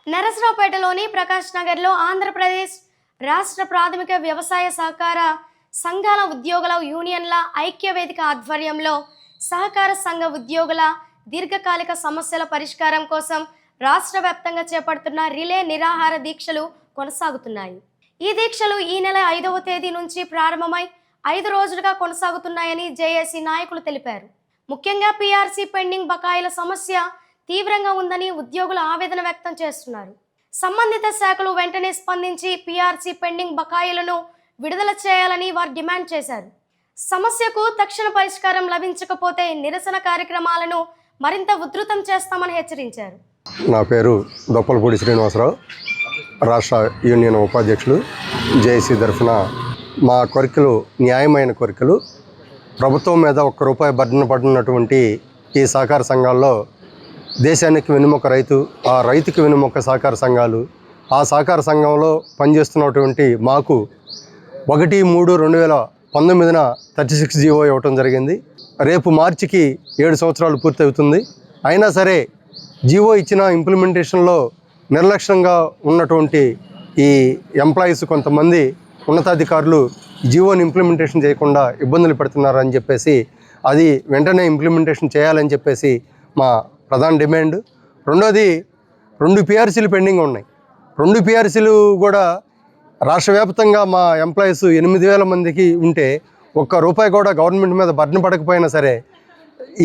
నరసరావుపేటలోని ప్రకాష్ నగర్లో ఆంధ్రప్రదేశ్ రాష్ట్ర ప్రాథమిక వ్యవసాయ సహకార సంఘాల ఉద్యోగుల యూనియన్ల ఐక్య వేదిక ఆధ్వర్యంలో సహకార సంఘ ఉద్యోగుల దీర్ఘకాలిక సమస్యల పరిష్కారం కోసం రాష్ట్ర వ్యాప్తంగా చేపడుతున్న రిలే నిరాహార దీక్షలు కొనసాగుతున్నాయి. ఈ దీక్షలు ఈ నెల 5వ తేదీ నుంచి ప్రారంభమై 5 రోజులుగా కొనసాగుతున్నాయని జేఏసీ నాయకులు తెలిపారు. ముఖ్యంగా పీఆర్సీ పెండింగ్ బకాయిల సమస్య తీవ్రంగా ఉందని ఉద్యోగులు ఆవేదన వ్యక్తం చేస్తున్నారు. సంబంధిత శాఖలు వెంటనే స్పందించి పీఆర్సీ పెండింగ్ బకాయిలను విడుదల చేయాలని వారు డిమాండ్ చేశారు. సమస్యకు తక్షణ పరిష్కారం లభించకపోతే నిరసన కార్యక్రమాలను మరింత ఉధృతం చేస్తామని హెచ్చరించారు. నా పేరు దొప్పలపూడి శ్రీనివాసరావు, రాష్ట్ర యూనియన్ ఉపాధ్యక్షులు. జేఏసీ తరఫున మా కోరికలు న్యాయమైన కోరికలు. ప్రభుత్వం మీద ₹1 బర్డన పడినటువంటి ఈ సహకార సంఘాల్లో దేశానికి వెన్నెముక రైతు, ఆ రైతుకి వెన్నెముక సహకార సంఘాలు. ఆ సహకార సంఘంలో పనిచేస్తున్నటువంటి మాకు 1/3/2019 36 జీవో ఇవ్వటం జరిగింది. రేపు మార్చికి 7 సంవత్సరాలు పూర్తవుతుంది. అయినా సరే జీవో ఇచ్చిన ఇంప్లిమెంటేషన్లో నిర్లక్ష్యంగా ఉన్నటువంటి ఈ ఎంప్లాయీస్ కొంతమంది ఉన్నతాధికారులు జీవోని ఇంప్లిమెంటేషన్ చేయకుండా ఇబ్బందులు పెడుతున్నారని చెప్పేసి అది వెంటనే ఇంప్లిమెంటేషన్ చేయాలని చెప్పేసి మా ప్రధాన డిమాండ్. రెండోది, 2 పీఆర్సీలు పెండింగ్ ఉన్నాయి. 2 పీఆర్సీలు కూడా రాష్ట్ర వ్యాప్తంగా మా ఎంప్లాయీస్ 8,000 మందికి ఉంటే ₹1 కూడా గవర్నమెంట్ మీద బర్డన పడకపోయినా సరే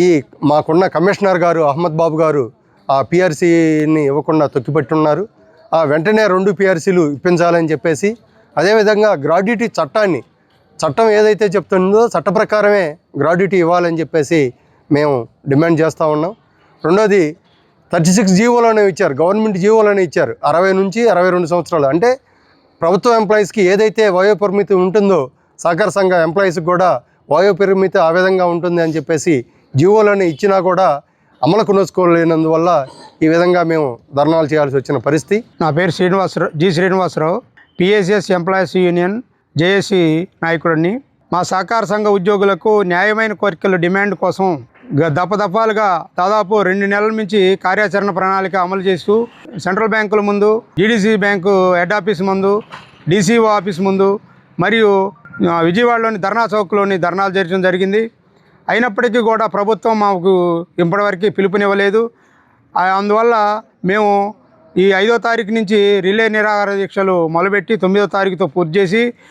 ఈ మాకున్న కమిషనర్ గారు అహ్మద్ బాబు గారు ఆ పీఆర్సీని ఇవ్వకుండా తొక్కిపెట్టున్నారు. ఆ వెంటనే 2 పీఆర్సీలు ఇప్పించాలని చెప్పేసి, అదేవిధంగా గ్రాడ్యుటీ చట్టం ఏదైతే చెప్తుందో చట్ట ప్రకారమే గ్రాడ్యుటీ ఇవ్వాలని చెప్పేసి మేము డిమాండ్ చేస్తూ ఉన్నాం. రెండోది, 36 జీవోలోనే ఇచ్చారు, గవర్నమెంట్ జీవోలోనే ఇచ్చారు 60 నుంచి 62 సంవత్సరాలు. అంటే ప్రభుత్వ ఎంప్లాయీస్కి ఏదైతే వయోపరిమితి ఉంటుందో సహకార సంఘ ఎంప్లాయీస్కి కూడా వయోపరిమితి ఆ విధంగా ఉంటుంది అని చెప్పేసి జీవోలోనే ఇచ్చినా కూడా అమలుకు నోచుకోలేనందువల్ల ఈ విధంగా మేము ధర్నాలు చేయాల్సి వచ్చిన పరిస్థితి. నా పేరు Srinivasarao, PSS employees union JAC నాయకుడిని. మా సహకార సంఘ ఉద్యోగులకు న్యాయమైన కోరికల డిమాండ్ కోసం దఫాలుగా దాదాపు 2 నెలల నుంచి కార్యాచరణ ప్రణాళిక అమలు చేస్తూ సెంట్రల్ బ్యాంకుల ముందు, జీడీసీ బ్యాంకు హెడ్ ఆఫీస్ ముందు, డీసీఓ ఆఫీస్ ముందు మరియు విజయవాడలోని ధర్నా చౌక్లోని ధర్నాలు జరగడం జరిగింది. అయినప్పటికీ కూడా ప్రభుత్వం మాకు ఇప్పటివరకు పిలుపునివ్వలేదు. అందువల్ల మేము ఈ 5వ తారీఖు నుంచి రిలే నిరాహార దీక్షలు మొదలుపెట్టి 9వ తారీఖుతో పూర్తి చేసి